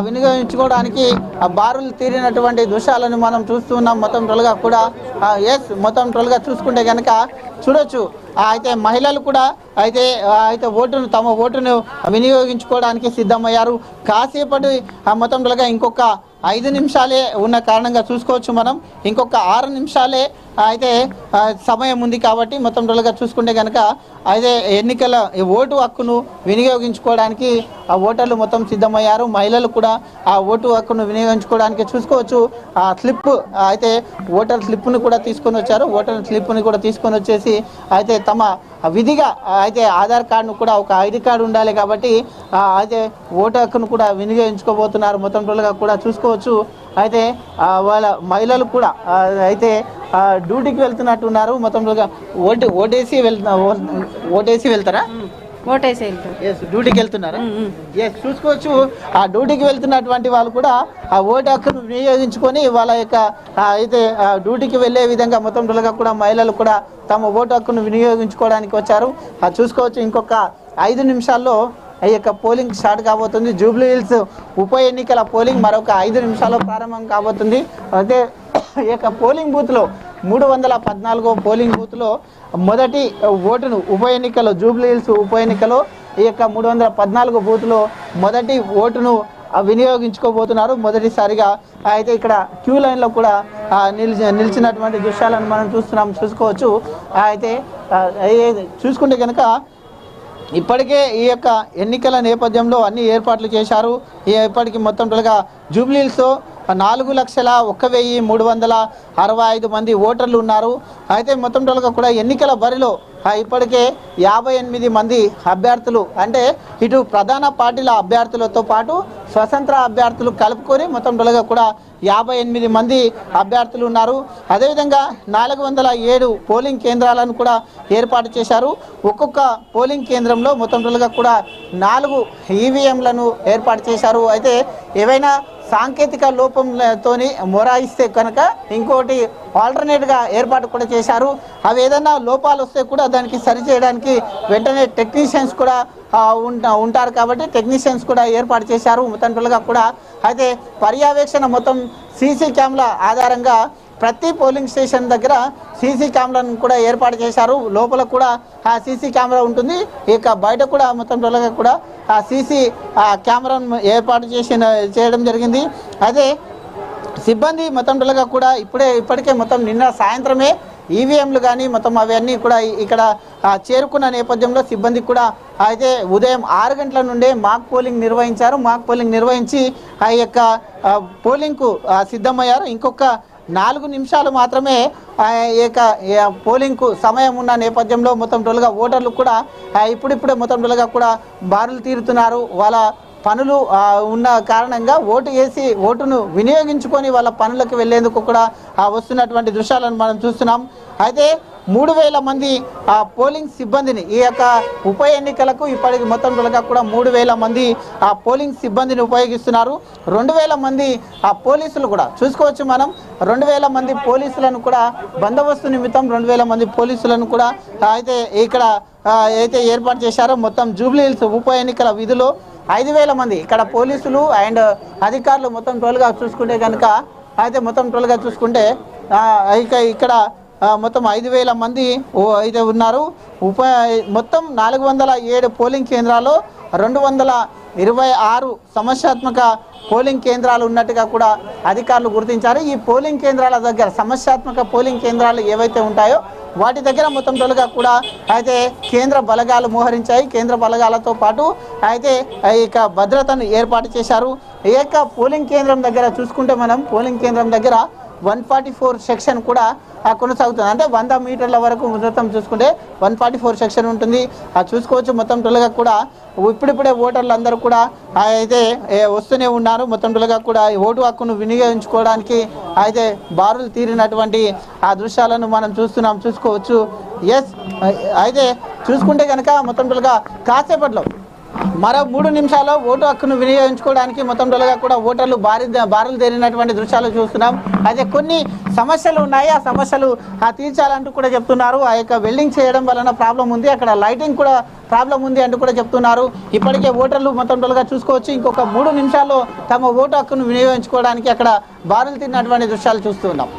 వినియోగించుకోవడానికి బారులు తీరినటువంటి దృశ్యాలను మనం చూస్తున్నాం. మొత్తం టోల్గా కూడా మొత్తం టోల్గా చూసుకుంటే కనుక చూడొచ్చు. అయితే మహిళలు కూడా అయితే తమ ఓటును వినియోగించుకోవడానికి సిద్ధమయ్యారు. కాసేపటి మొత్తం టోల్గా ఇంకొక 5 నిమిషాలే ఉన్న కారణంగా చూసుకోవచ్చు మనం. ఇంకొక 6 నిమిషాలే అయితే సమయం ఉంది కాబట్టి మొత్తం టోటల్గా చూసుకుంటే కనుక అయితే ఎన్నికల ఓటు హక్కును వినియోగించుకోవడానికి ఆ ఓటర్లు మొత్తం సిద్ధమయ్యారు. మహిళలు కూడా ఆ ఓటు హక్కును వినియోగించుకోవడానికి చూసుకోవచ్చు. ఆ స్లిప్ అయితే ఓటర్ స్లిప్ను కూడా తీసుకొని వచ్చారు. ఓటర్ స్లిప్ని కూడా తీసుకొని వచ్చేసి అయితే తమ విధిగా అయితే ఆధార్ కార్డును కూడా ఒక ఐడి కార్డు ఉండాలి కాబట్టి అయితే ఓటు హక్కును కూడా వినియోగించుకోబోతున్నారు. మొత్తం టోటల్గా కూడా చూసుకోవచ్చు. అయితే వాళ్ళ మహిళలు కూడా అయితే డ్యూటీకి వెళ్తున్నట్టున్నారు. మొత్తం ఓటేసి వెళ్తారా? ఓటేసి వెళ్తారు. డ్యూటీకి వెళ్తున్నారా? ఎస్, చూసుకోవచ్చు. ఆ డ్యూటీకి వెళ్తున్నటువంటి వాళ్ళు కూడా ఆ ఓటు హక్కును వినియోగించుకొని వాళ్ళ యొక్క అయితే డ్యూటీకి వెళ్ళే విధంగా మొత్తం టోటల్గా కూడా మహిళలు కూడా తమ ఓటు హక్కును వినియోగించుకోవడానికి వచ్చారు. చూసుకోవచ్చు. ఇంకొక 5 నిమిషాల్లో ఈ యొక్క పోలింగ్ స్టార్ట్ కాబోతుంది. జూబ్లీ హిల్స్ ఉప ఎన్నికల పోలింగ్ మరొక 5 నిమిషాల్లో ప్రారంభం కాబోతుంది. అయితే ఈ యొక్క పోలింగ్ బూత్లో 314 పోలింగ్ బూత్లో మొదటి ఓటును ఉప ఎన్నికలో జూబ్లీ హిల్స్ ఉప ఎన్నికలో ఈ యొక్క 314 బూత్లో మొదటి ఓటును వినియోగించుకోబోతున్నారు మొదటిసారిగా. అయితే ఇక్కడ క్యూ లైన్లో కూడా నిలిచినటువంటి దృశ్యాలను మనం చూసుకోవచ్చు. అయితే చూసుకుంటే కనుక ఇప్పటికే ఈ యొక్క ఎన్నికల నేపథ్యంలో అన్ని ఏర్పాట్లు చేశారు. ఇప్పటికి మొత్తం టోటల్గా జూబ్లీ హిల్స్లో 4,01,365 మంది ఓటర్లు ఉన్నారు. అయితే మొత్తం టోటల్గా కూడా ఎన్నికల బరిలో ఇప్పటికే 58 మంది అభ్యర్థులు అంటే ఇటు ప్రధాన పార్టీల అభ్యర్థులతో పాటు స్వతంత్ర అభ్యర్థులు కలుపుకొని మొత్తం టోటల్గా కూడా 58 మంది అభ్యర్థులు ఉన్నారు. అదేవిధంగా 407 పోలింగ్ కేంద్రాలను కూడా ఏర్పాటు చేశారు. ఒక్కొక్క పోలింగ్ కేంద్రంలో మొత్తం టోటల్గా కూడా 4 ఈవీఎంలను ఏర్పాటు చేశారు. అయితే ఏవైనా సాంకేతిక లోపంతోని మొరాయిస్తే కనుక ఇంకోటి ఆల్టర్నేట్గా ఏర్పాటు కూడా చేశారు. అవి ఏదైనా లోపాలు వస్తే కూడా దానికి సరిచేయడానికి వెంటనే టెక్నీషియన్స్ కూడా ఉంటారు కాబట్టి టెక్నీషియన్స్ కూడా ఏర్పాటు చేశారు మొత్తం టోటల్గా కూడా. అయితే పర్యవేక్షణ మొత్తం సీసీ కెమెరా ఆధారంగా ప్రతి పోలింగ్ స్టేషన్ దగ్గర సీసీ కెమెరాను కూడా ఏర్పాటు చేశారు. లోపల కూడా ఆ సీసీ కెమెరా ఉంటుంది. ఇక బయట కూడా మొత్తం టోటల్గా కూడా ఆ సీసీ కెమెరాను ఏర్పాటు చేయడం జరిగింది. అదే సిబ్బంది మొత్తం టోటల్గా కూడా ఇప్పటికే మొత్తం నిన్న సాయంత్రమే ఈవీఎంలు కానీ మొత్తం అవన్నీ కూడా ఇక్కడ చేరుకున్న నేపథ్యంలో సిబ్బంది కూడా అయితే ఉదయం 6 గంటల నుండే మాక్ పోలింగ్ నిర్వహించారు. మాక్ పోలింగ్ నిర్వహించి ఆ యొక్క పోలింగ్కు సిద్ధమయ్యారు. ఇంకొక 4 నిమిషాలు మాత్రమే పోలింగ్కు సమయం ఉన్న నేపథ్యంలో మొత్తం టోటల్గా ఓటర్లు కూడా ఇప్పుడిప్పుడే మొత్తం టోటల్గా కూడా బారులు తీరుతున్నారు. వాళ్ళ పనులు ఉన్న కారణంగా ఓటును వినియోగించుకొని వాళ్ళ పనులకు వెళ్లేందుకు కూడా వస్తున్నటువంటి దృశ్యాలను మనం చూస్తున్నాం. అయితే 3,000 మంది పోలింగ్ సిబ్బందిని ఈ యొక్క ఉప ఎన్నికలకు ఇప్పటికి మొత్తం టోటల్గా కూడా 3,000 మంది పోలింగ్ సిబ్బందిని ఉపయోగిస్తున్నారు. 2,000 మంది పోలీసులు కూడా చూసుకోవచ్చు. మనం 2,000 మంది పోలీసులను కూడా బందోబస్తు నిమిత్తం 2,000 మంది పోలీసులను కూడా అయితే ఇక్కడ అయితే ఏర్పాటు చేశారో. మొత్తం జూబ్లీ హిల్స్ ఉప ఎన్నికల విధిలో 5,000 మంది ఇక్కడ పోలీసులు అండ్ అధికారులు మొత్తం టోటల్గా చూసుకుంటే కనుక అయితే మొత్తం టోటల్గా చూసుకుంటే ఇక్కడ మొత్తం 5,000 మంది అయితే ఉన్నారు. మొత్తం 407 పోలింగ్ కేంద్రాల్లో 226 సమస్యాత్మక పోలింగ్ కేంద్రాలు ఉన్నట్టుగా కూడా అధికారులు గుర్తించారు. ఈ పోలింగ్ కేంద్రాల దగ్గర సమస్యాత్మక పోలింగ్ కేంద్రాలు ఏవైతే ఉంటాయో వాటి దగ్గర మొత్తం టోటల్గా కూడా అయితే కేంద్ర బలగాలు మోహరించాయి. కేంద్ర బలగాలతో పాటు అయితే ఇక భద్రతను ఏర్పాటు చేశారు. ఈ యొక్క పోలింగ్ కేంద్రం దగ్గర చూసుకుంటే మనం పోలింగ్ కేంద్రం దగ్గర 144 సెక్షన్ కూడా కొనసాగుతుంది. అంటే 100 మీటర్ల వరకు మొత్తం చూసుకుంటే 144 సెక్షన్ ఉంటుంది. చూసుకోవచ్చు. మొత్తం టోటల్గా కూడా ఇప్పుడిప్పుడే ఓటర్లు అందరూ కూడా అయితే వస్తూనే ఉన్నారు. మొత్తం టోటల్గా కూడా ఓటు హక్కును వినియోగించుకోవడానికి అయితే బారులు తీరినటువంటి ఆ దృశ్యాలను మనం చూసుకోవచ్చు. ఎస్, అయితే చూసుకుంటే కనుక మొత్తం టోటల్గా కాసేపట్లో మరో 3 నిమిషాల్లో ఓటు హక్కును వినియోగించుకోవడానికి మొత్తం టోటల్గా కూడా ఓటర్లు బారులు తీరినటువంటి దృశ్యాలు చూస్తున్నాం. అయితే కొన్ని సమస్యలు ఉన్నాయి. ఆ సమస్యలు తీర్చాలంటూ కూడా చెప్తున్నారు. ఆ యొక్క వెల్డింగ్ చేయడం వలన ప్రాబ్లం ఉంది, అక్కడ లైటింగ్ కూడా ప్రాబ్లం ఉంది అంటూ కూడా చెప్తున్నారు. ఇప్పటికే ఓటర్లు మొత్తం టోటల్గా చూసుకోవచ్చు. ఇంకొక 3 నిమిషాల్లో తమ ఓటు హక్కును వినియోగించుకోవడానికి అక్కడ బారులు తీరినటువంటి దృశ్యాలు చూస్తున్నాం.